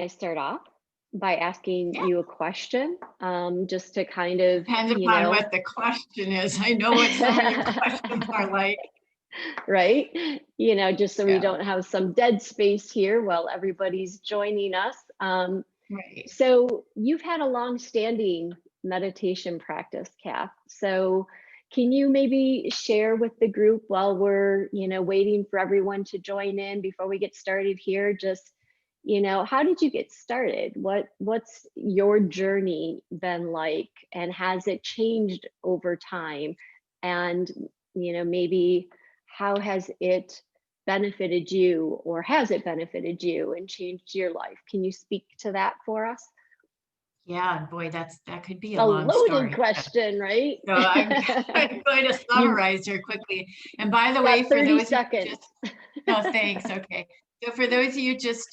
I start off by asking you a question, just to kind of, Depends you upon know, what the question is. I know what some of your questions are like. right? Just so we Yeah, don't have some dead space here while everybody's joining us. right. So you've had a long-standing meditation practice, Kath. So can you maybe share with the group while we're, waiting for everyone to join in before we get started here, just, how did you get started? What's your journey been like, and has it changed over time? And, maybe how has it benefited you, or has it benefited you and changed your life? Can you speak to that for us? Yeah, boy, that could be a A long loaded story. question, right? So I'm going to You summarize here quickly. And by the way, got for 30 those of you just, seconds. no, thanks. Okay. So for those of you just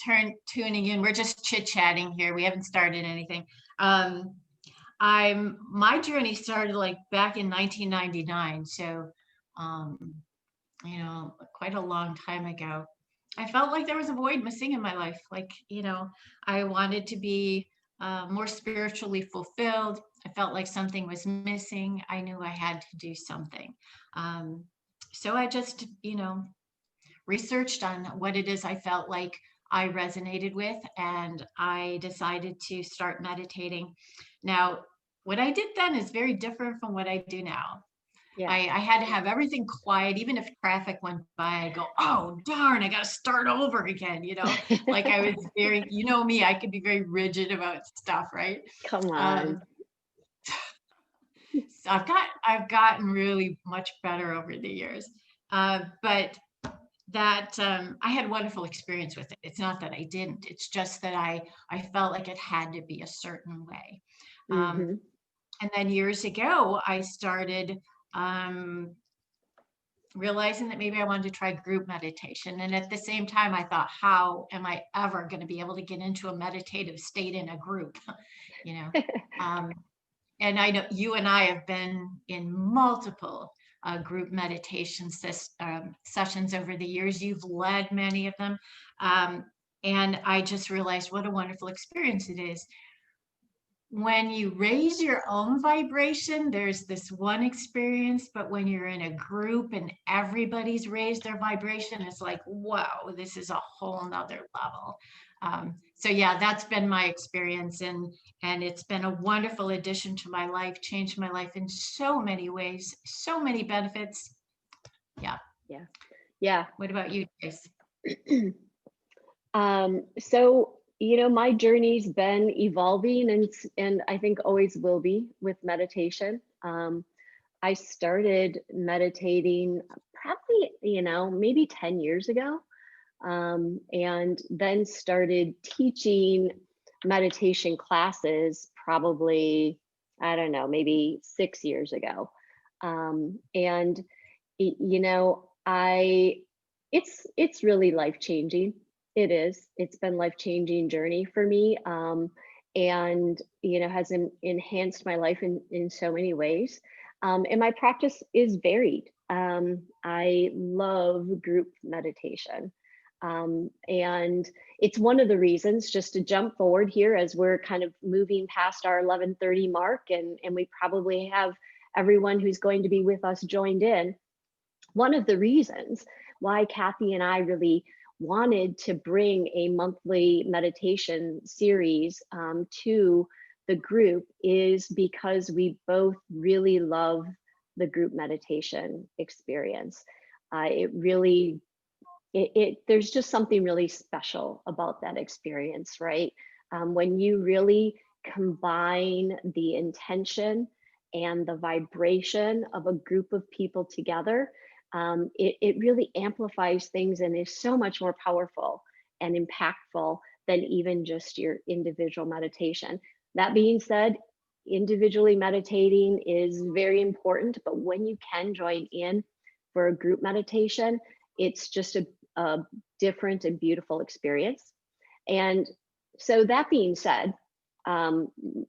tuning in, we're just chit-chatting here. We haven't started anything. Um, my journey started like back in 1999. So, um, quite a long time ago. I felt like there was a void missing in my life. Like, I wanted to be more spiritually fulfilled. I felt like something was missing. I knew I had to do something. Um, so I just, researched on what it is I felt like I resonated with, and I decided to start meditating. Now, what I did then is very different from what I do now. Yeah. I had to have everything quiet, even if traffic went by. I go, oh darn, I got to start over again. Like I was very, me, I could be very rigid about stuff, right? Come on. Um, so I've gotten really much better over the years, but that I had a wonderful experience with it. It's not that I didn't. It's just that I felt like it had to be a certain way. Um, Hmm. and then years ago, I started. Um, Realizing that maybe I wanted to try group meditation. And at the same time, I thought, how am I ever going to be able to get into a meditative state in a group? you know, um, and I know you and I have been in multiple group meditation sessions over the years. You've led many of them. Um, and I just realized what a wonderful experience it is when you raise your own vibration. There's this one experience, but when you're in a group and everybody's raised their vibration, it's like, whoa, this is a whole nother level. So yeah, that's been my experience, and it's been a wonderful addition to my life, changed my life in so many ways, so many benefits. Yeah. Yeah. Yeah. What about you, Grace? So, my journey's been evolving, and I think always will be with meditation. I started meditating probably, maybe 10 years ago, and then started teaching meditation classes probably, I don't know, maybe 6 years ago. And I it's really life changing. It is. It's been life changing journey for me, and has enhanced my life in so many ways. And my practice is varied. I love group meditation. And it's one of the reasons, just to jump forward here as we're kind of moving past our 11:30 mark, and we probably have everyone who's going to be with us joined in. One of the reasons why Kathy and I really wanted to bring a monthly meditation series to the group is because we both really love the group meditation experience. It really, there's just something really special about that experience, right? When you really combine the intention and the vibration of a group of people together, it really amplifies things and is so much more powerful and impactful than even just your individual meditation. That being said, individually meditating is very important, but when you can join in for a group meditation, it's just a different and beautiful experience. And so, that being said,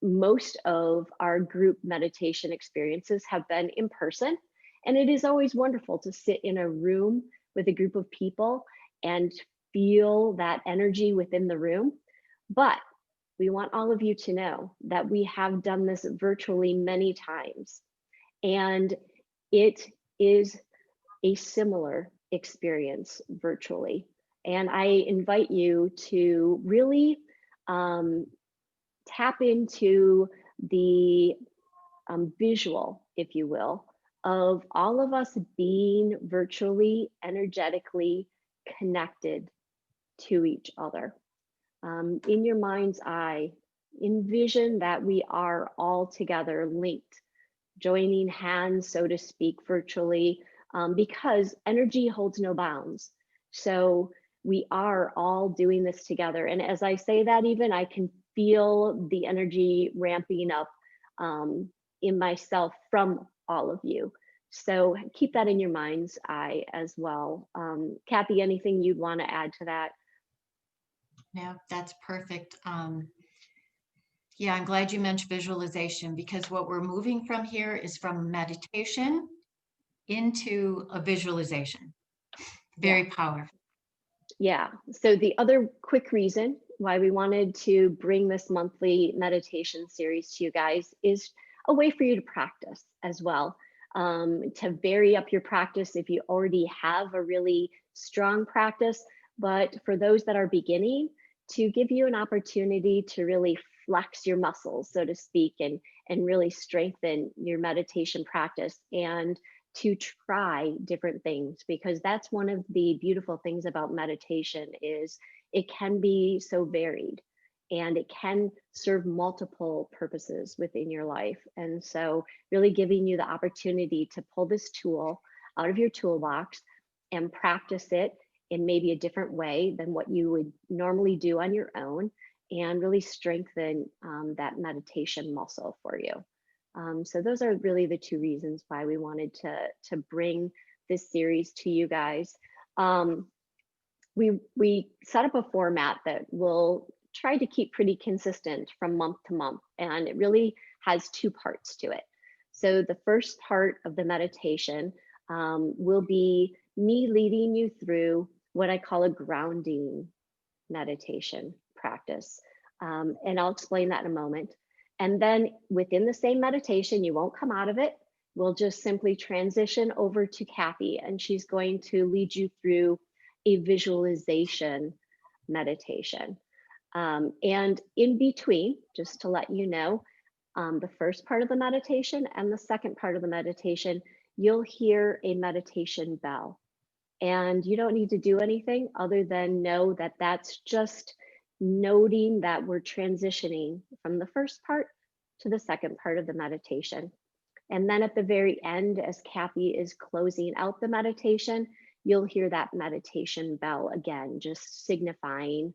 most of our group meditation experiences have been in person, and it is always wonderful to sit in a room with a group of people and feel that energy within the room. But we want all of you to know that we have done this virtually many times, and it is a similar experience virtually. And I invite you to really um, tap into the visual, if you will, of all of us being virtually, energetically connected to each other. In your mind's eye, envision that we are all together linked, joining hands, so to speak, virtually, because energy holds no bounds. So we are all doing this together. And as I say that, even I can feel the energy ramping up um, in myself from all of you. So keep that in your mind's eye as well. Kathy, anything you'd want to add to that? Yeah, that's perfect. Yeah, I'm glad you mentioned visualization, because what we're moving from here is from meditation into a visualization. Yeah. Very powerful. Yeah. So the other quick reason why we wanted to bring this monthly meditation series to you guys is a way for you to practice as well, to vary up your practice if you already have a really strong practice. But for those that are beginning, to give you an opportunity to really flex your muscles, so to speak, and really strengthen your meditation practice, and to try different things, because that's one of the beautiful things about meditation is it can be so varied and it can serve multiple purposes within your life. And so really giving you the opportunity to pull this tool out of your toolbox and practice it in maybe a different way than what you would normally do on your own, and really strengthen that meditation muscle for you. So those are really the two reasons why we wanted to bring this series to you guys. Um, we set up a format that will try to keep pretty consistent from month to month, and it really has two parts to it. So the first part of the meditation will be me leading you through what I call a grounding meditation practice. And I'll explain that in a moment. And then within the same meditation, you won't come out of it. We'll just simply transition over to Kathy, and she's going to lead you through a visualization meditation. And in between, just to let you know, the first part of the meditation and the second part of the meditation, you'll hear a meditation bell. And you don't need to do anything other than know that that's just noting that we're transitioning from the first part to the second part of the meditation. And then at the very end, as Kathy is closing out the meditation, you'll hear that meditation bell again, just signifying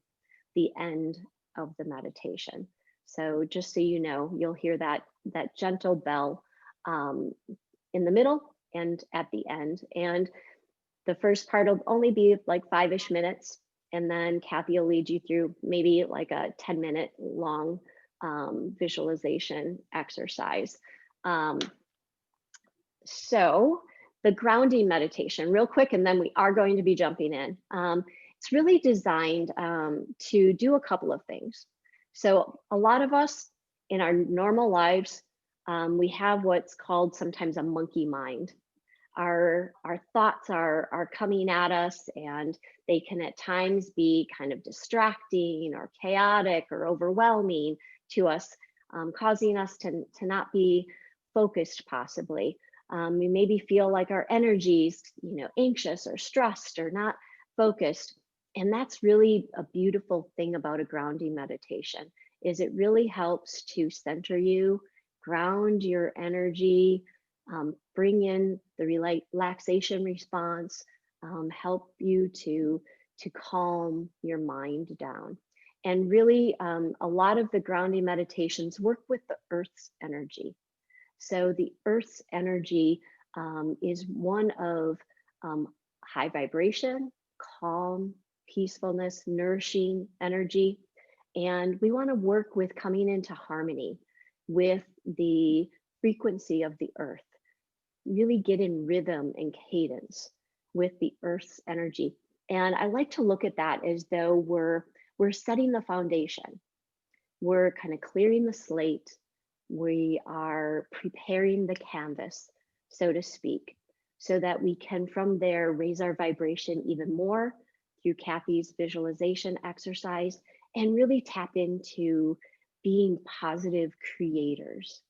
the end of the meditation. So just so you know, you'll hear that gentle bell um, in the middle and at the end. And the first part will only be like 5-ish minutes, and then Kathy will lead you through maybe like a 10-minute long visualization exercise. Um, so the grounding meditation, real quick, and then we are going to be jumping in. It's really designed to do a couple of things. So a lot of us in our normal lives, we have what's called sometimes a monkey mind. Our thoughts are coming at us, and they can at times be kind of distracting or chaotic or overwhelming to us, causing us to not be focused possibly. We maybe feel like our energies, anxious or stressed or not focused. And that's really a beautiful thing about a grounding meditation, is it really helps to center you, ground your energy, bring in the relaxation response, help you to calm your mind down. And really, a lot of the grounding meditations work with the earth's energy. So the earth's energy is one of high vibration, calm, peacefulness, nourishing energy. And we want to work with coming into harmony with the frequency of the earth, really get in rhythm and cadence with the earth's energy. And I like to look at that as though we're setting the foundation. we're kind of clearing the slate. We are preparing the canvas, so to speak, so that we can from there raise our vibration even more through Kathy's visualization exercise and really tap into being positive creators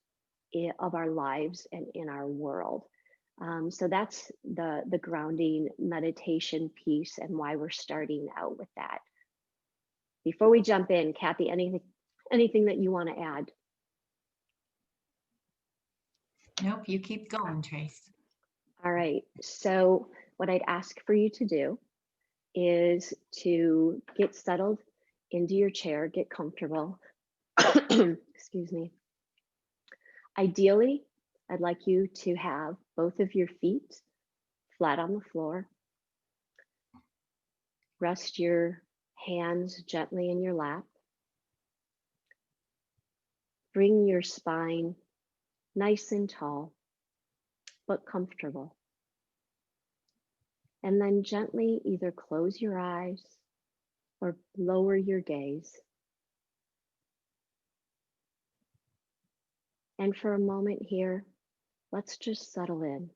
of our lives and in our world. So that's the grounding meditation piece and why we're starting out with that. Before we jump in, Kathy, anything that you want to add? Nope, you keep going, Trace. All right. So what I'd ask for you to do is to get settled into your chair, get comfortable. Excuse me. Ideally, I'd like you to have both of your feet flat on the floor. Rest your hands gently in your lap. Bring your spine nice and tall, but comfortable. And then gently either close your eyes or lower your gaze. And for a moment here, let's just settle in.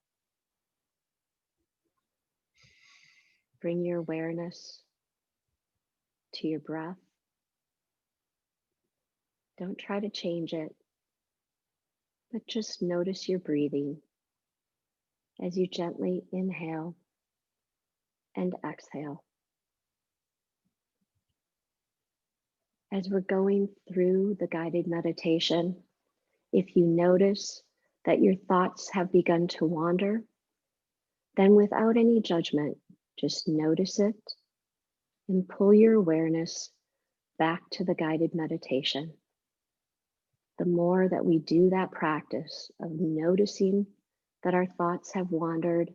Bring your awareness to your breath. Don't try to change it, but just notice your breathing as you gently inhale and exhale. As we're going through the guided meditation, if you notice that your thoughts have begun to wander, then without any judgment, just notice it and pull your awareness back to the guided meditation. The more that we do that practice of noticing that our thoughts have wandered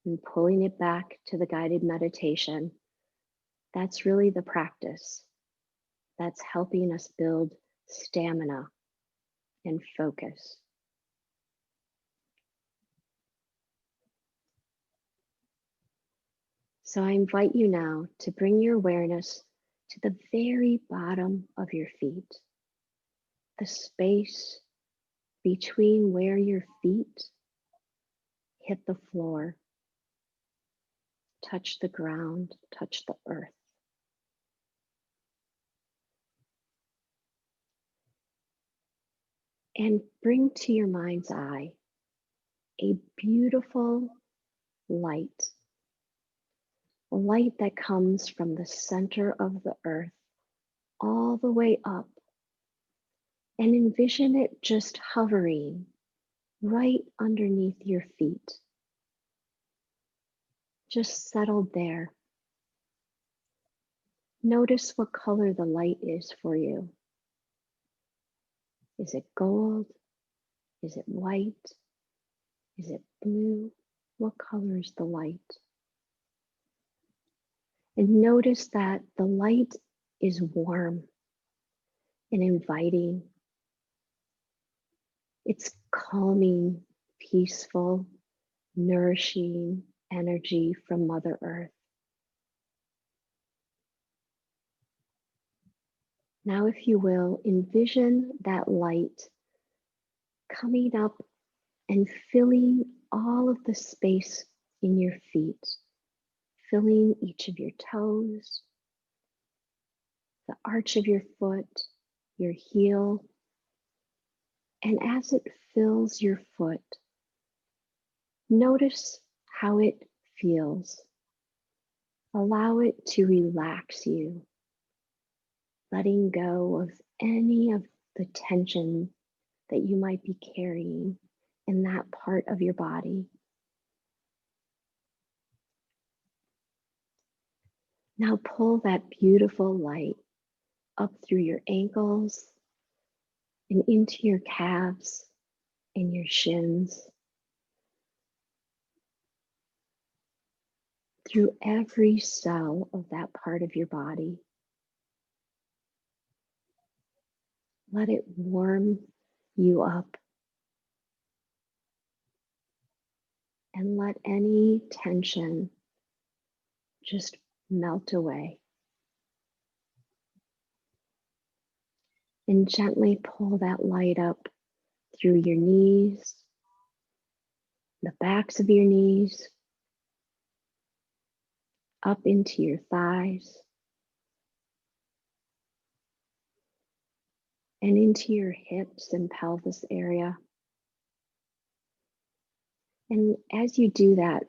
and pulling it back to the guided meditation, that's really the practice that's helping us build stamina and focus. So I invite you now to bring your awareness to the very bottom of your feet, the space between where your feet hit the floor, touch the ground, touch the earth. And bring to your mind's eye a beautiful light, a light that comes from the center of the earth all the way up. And envision it just hovering right underneath your feet. Just settled there. Notice what color the light is for you. Is it gold? Is it white? Is it blue? What color is the light? And notice that the light is warm and inviting. It's calming, peaceful, nourishing energy from Mother Earth. Now, if you will, envision that light coming up and filling all of the space in your feet, filling each of your toes, the arch of your foot, your heel. And as it fills your foot, notice how it feels. Allow it to relax you, letting go of any of the tension that you might be carrying in that part of your body. Now pull that beautiful light up through your ankles and into your calves and your shins, through every cell of that part of your body. Let it warm you up and let any tension just melt away. And gently pull that light up through your knees, the backs of your knees, up into your thighs, and into your hips and pelvis area. And as you do that,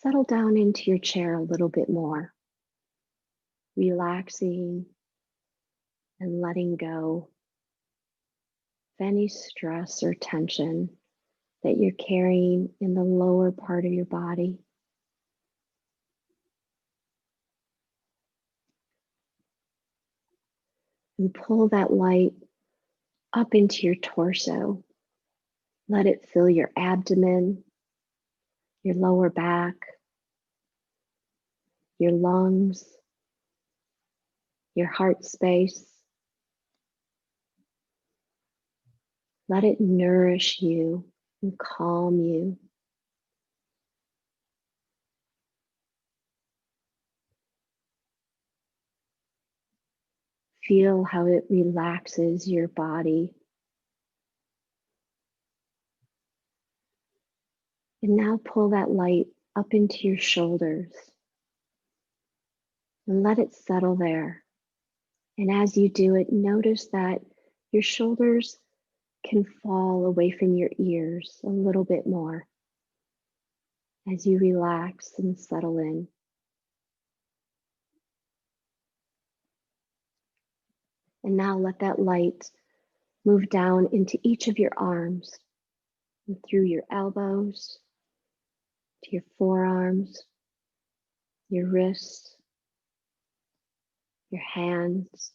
settle down into your chair a little bit more, relaxing and letting go of any stress or tension that you're carrying in the lower part of your body. And pull that light up into your torso. Let it fill your abdomen, your lower back, your lungs, your heart space. Let it nourish you and calm you. Feel how it relaxes your body. And now pull that light up into your shoulders and let it settle there. And as you do it, notice that your shoulders can fall away from your ears a little bit more as you relax and settle in. And now let that light move down into each of your arms and through your elbows, to your forearms, your wrists, your hands,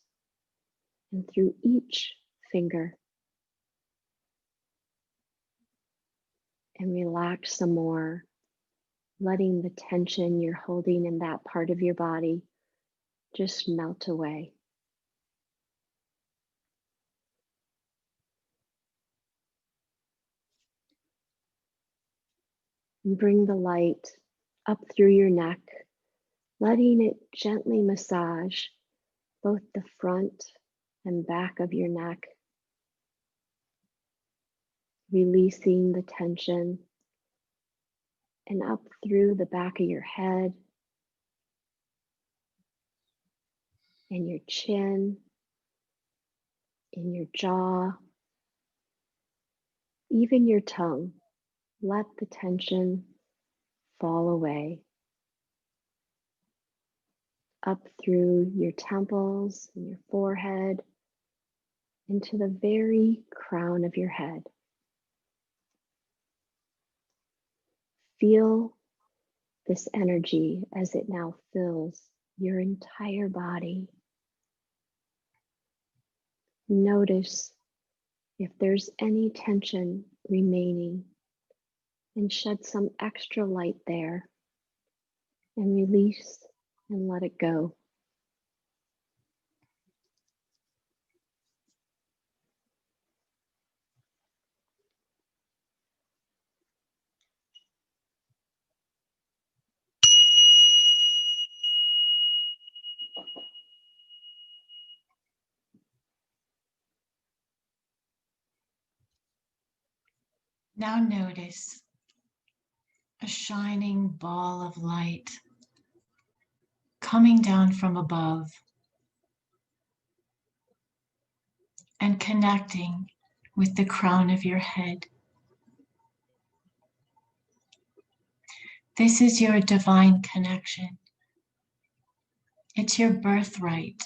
and through each finger. And relax some more, letting the tension you're holding in that part of your body just melt away. And bring the light up through your neck, letting it gently massage both the front and back of your neck, releasing the tension, and up through the back of your head and your chin, in your jaw, even your tongue. Let the tension fall away. Up through your temples and your forehead, into the very crown of your head. Feel this energy as it now fills your entire body. Notice if there's any tension remaining and shed some extra light there and release and let it go. Now notice a shining ball of light coming down from above and connecting with the crown of your head. This is your divine connection. It's your birthright.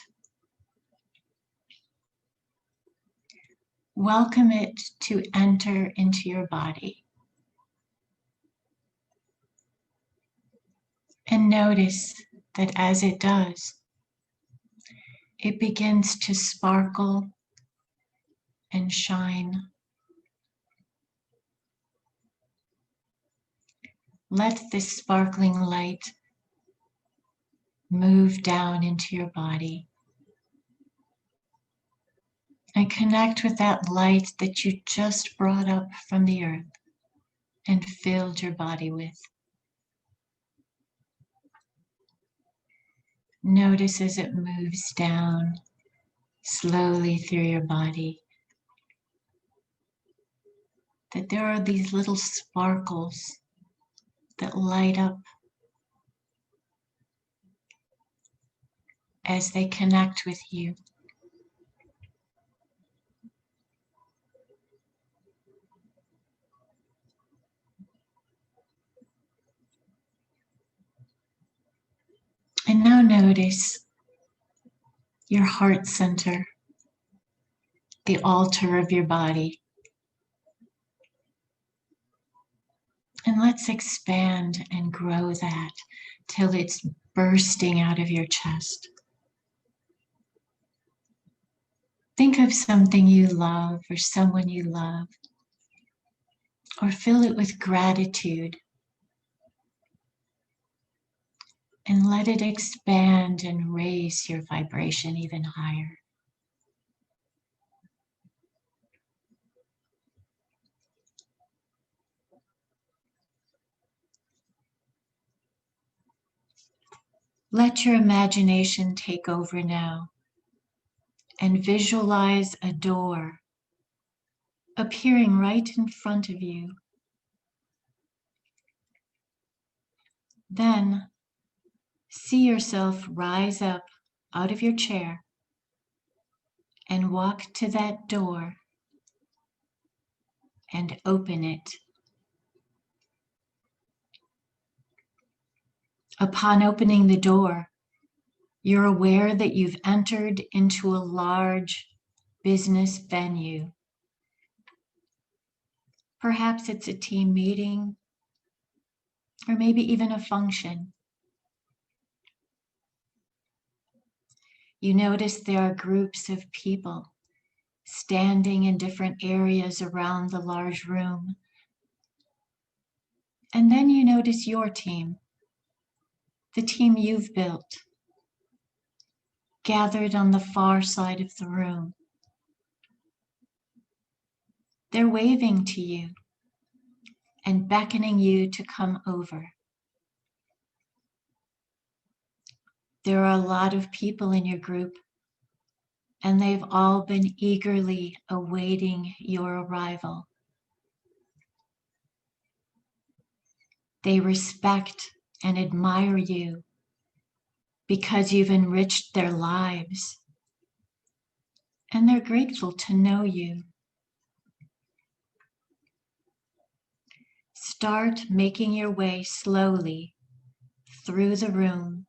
Welcome it to enter into your body. And notice that as it does, it begins to sparkle and shine. Let this sparkling light move down into your body and connect with that light that you just brought up from the earth and filled your body with. Notice as it moves down, slowly through your body, that there are these little sparkles that light up as they connect with you. And now notice your heart center, the altar of your body. And let's expand and grow that till it's bursting out of your chest. Think of something you love or someone you love, or fill it with gratitude. And let it expand and raise your vibration even higher. Let your imagination take over now and visualize a door appearing right in front of you. Then see yourself rise up out of your chair and walk to that door and open it. Upon opening the door, you're aware that you've entered into a large business venue. Perhaps it's a team meeting, or maybe even a function. You notice there are groups of people standing in different areas around the large room. And then you notice your team, the team you've built, gathered on the far side of the room. They're waving to you and beckoning you to come over. There are a lot of people in your group, and they've all been eagerly awaiting your arrival. They respect and admire you because you've enriched their lives, and they're grateful to know you. Start making your way slowly through the room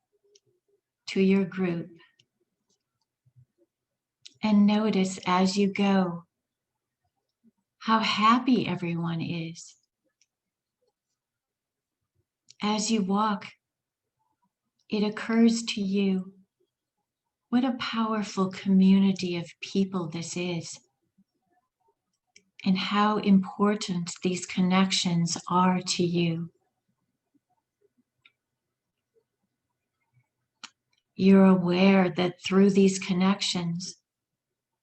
to your group, and notice as you go how happy everyone is. As you walk, it occurs to you what a powerful community of people this is, and how important these connections are to you. You're aware that through these connections,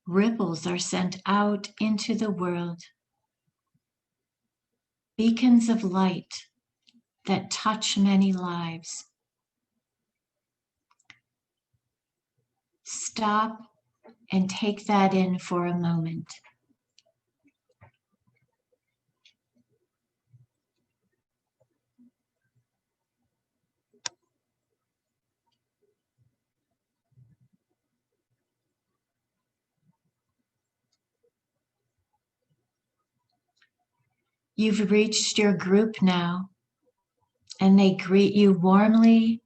ripples are sent out into the world, beacons of light that touch many lives. Stop and take that in for a moment. You've reached your group now, and they greet you warmly,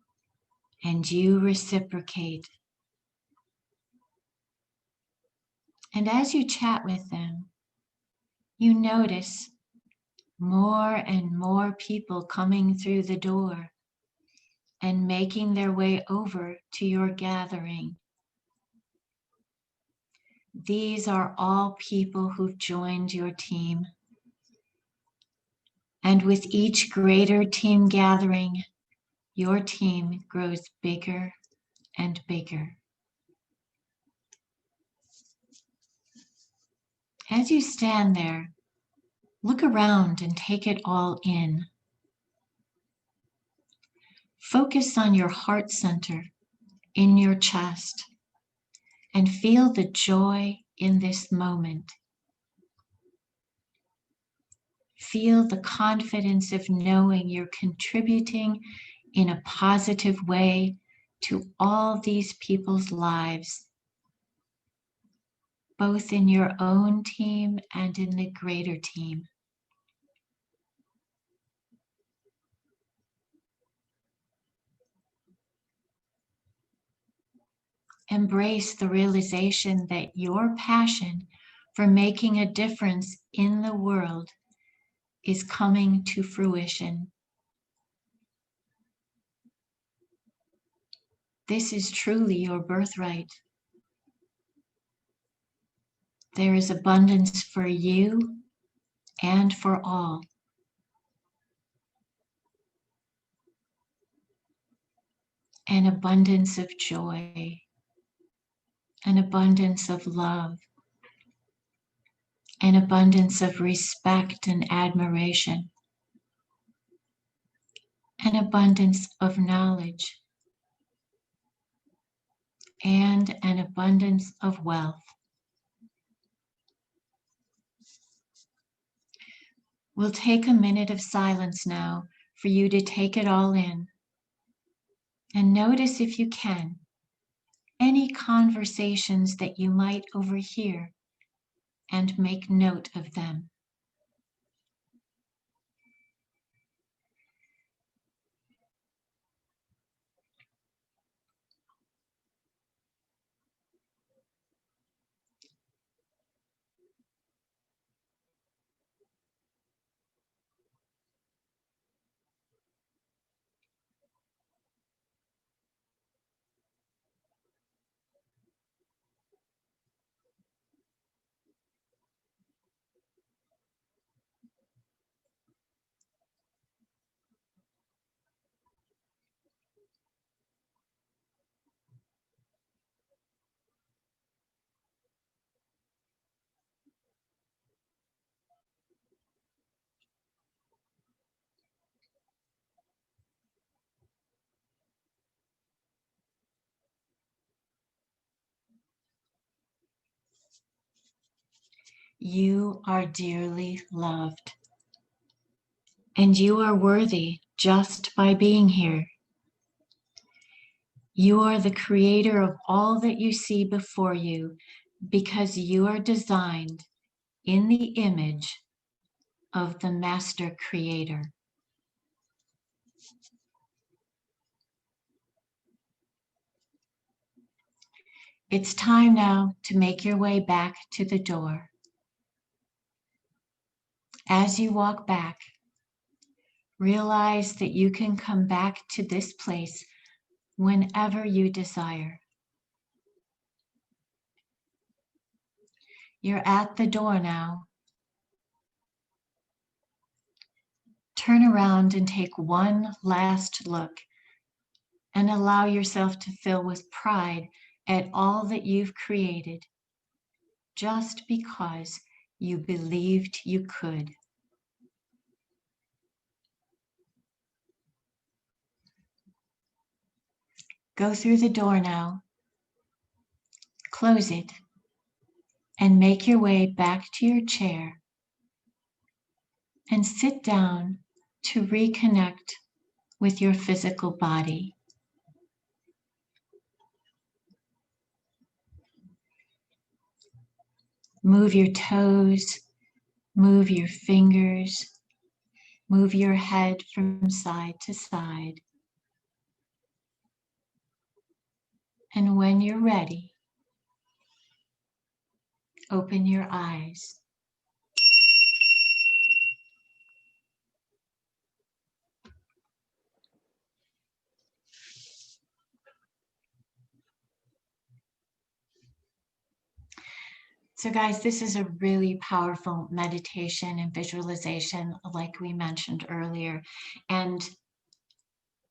and you reciprocate. And as you chat with them, you notice more and more people coming through the door and making their way over to your gathering. These are all people who've joined your team. And with each greater team gathering, your team grows bigger and bigger. As you stand there, look around and take it all in. Focus on your heart center in your chest and feel the joy in this moment. Feel the confidence of knowing you're contributing in a positive way to all these people's lives, both in your own team and in the greater team. Embrace the realization that your passion for making a difference in the world is coming to fruition. This is truly your birthright. There is abundance for you and for all. An abundance of joy, an abundance of love, an abundance of respect and admiration, an abundance of knowledge, and an abundance of wealth. We'll take a minute of silence now for you to take it all in. And notice, if you can, any conversations that you might overhear, and make note of them. You are dearly loved, and you are worthy just by being here. You are the creator of all that you see before you, because you are designed in the image of the Master Creator. It's time now to make your way back to the door. As you walk back, realize that you can come back to this place whenever you desire. You're at the door now. Turn around and take one last look, and allow yourself to fill with pride at all that you've created, just because you believed you could. Go through the door now, close it, and make your way back to your chair and sit down to reconnect with your physical body. Move your toes, move your fingers, move your head from side to side. And when you're ready, open your eyes. So guys, this is a really powerful meditation and visualization, like we mentioned earlier. And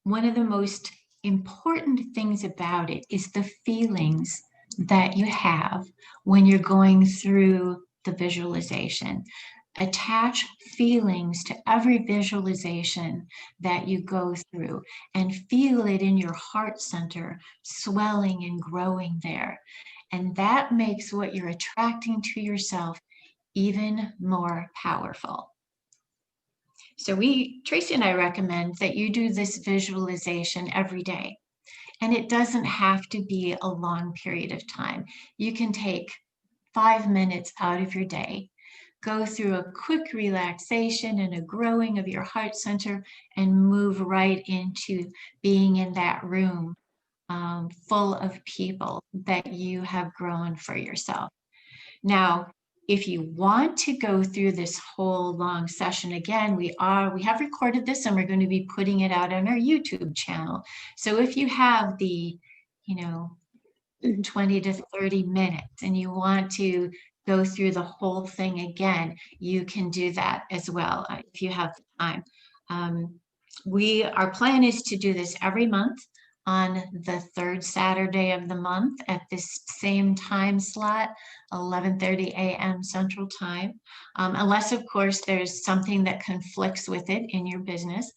one of the most important things about it is the feelings that you have when you're going through the visualization. Attach feelings to every visualization that you go through and feel it in your heart center, swelling and growing there. And that makes what you're attracting to yourself even more powerful. So Tracy and I recommend that you do this visualization every day. And it doesn't have to be a long period of time. You can take 5 minutes out of your day, go through a quick relaxation and a growing of your heart center, and move right into being in that room full of people that you have grown for yourself. Now, if you want to go through this whole long session again, we have recorded this and we're going to be putting it out on our YouTube channel. So if you have the, 20 to 30 minutes and you want to go through the whole thing again, you can do that as well if you have time. Our plan is to do this every month on the third Saturday of the month at this same time slot, 11:30 a.m. Central Time, unless of course there's something that conflicts with it in your business.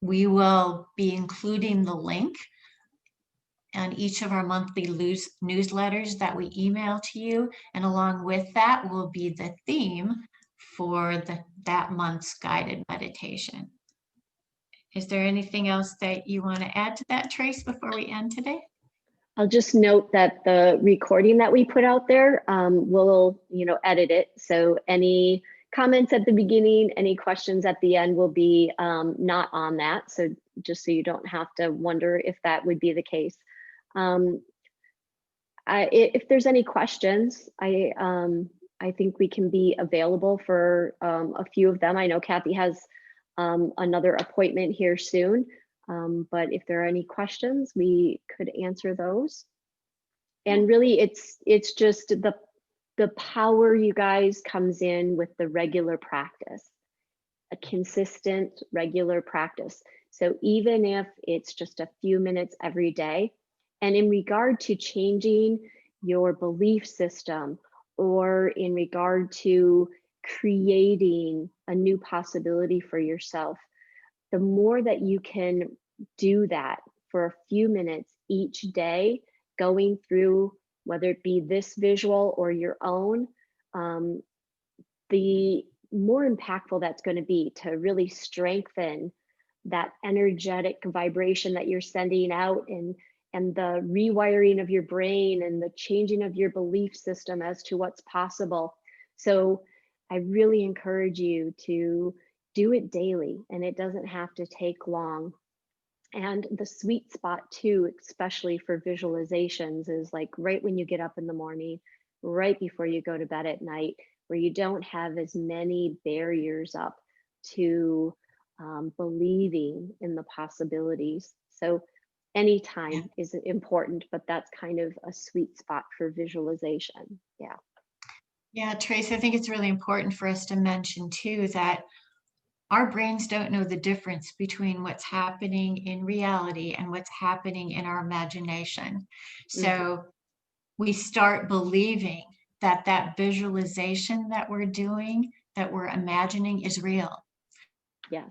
We will be including the link on each of our monthly newsletters that we email to you. And along with that will be the theme for that month's guided meditation. Is there anything else that you want to add to that, Trace, before we end today? I'll just note that the recording that we put out there, we'll, edit it. So any comments at the beginning, any questions at the end will be not on that. So just so you don't have to wonder if that would be the case. If there's any questions, I think we can be available for a few of them. I know Kathy has another appointment here soon, but if there are any questions, we could answer those. And really, it's just the power, you guys, comes in with the regular practice, a consistent, regular practice. So even if it's just a few minutes every day, and in regard to changing your belief system or in regard to creating a new possibility for yourself, the more that you can do that for a few minutes each day, going through whether it be this visual or your own, the more impactful that's going to be to really strengthen that energetic vibration that you're sending out, and the rewiring of your brain and the changing of your belief system as to what's possible. So I really encourage you to do it daily, and it doesn't have to take long. And the sweet spot too, especially for visualizations, is like right when you get up in the morning, right before you go to bed at night, where you don't have as many barriers up to believing in the possibilities. So anytime is important, but that's kind of a sweet spot for visualization. Yeah. Yeah, Trace, I think it's really important for us to mention too that our brains don't know the difference between what's happening in reality and what's happening in our imagination. So we start believing that that visualization that we're doing, that we're imagining, is real. Yes.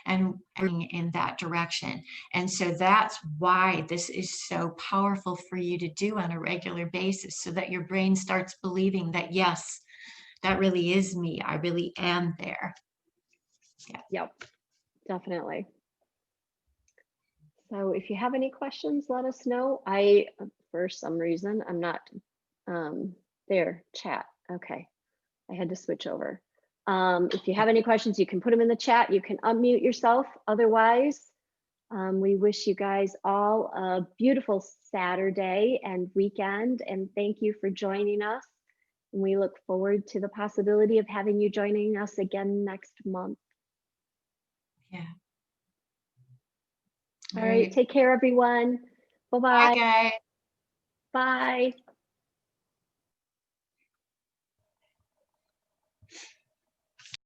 And in that direction. And so that's why this is so powerful for you to do on a regular basis, so that your brain starts believing that, yes, that really is me. I really am there. Yeah. Yep, definitely. So if you have any questions, let us know. For some reason, I'm not there, chat. Okay, I had to switch over. If you have any questions, you can put them in the chat. You can unmute yourself. Otherwise, we wish you guys all a beautiful Saturday and weekend, and thank you for joining us. And we look forward to the possibility of having you joining us again next month. Yeah. All right, take care, everyone. Bye-bye. Bye, guys. Bye.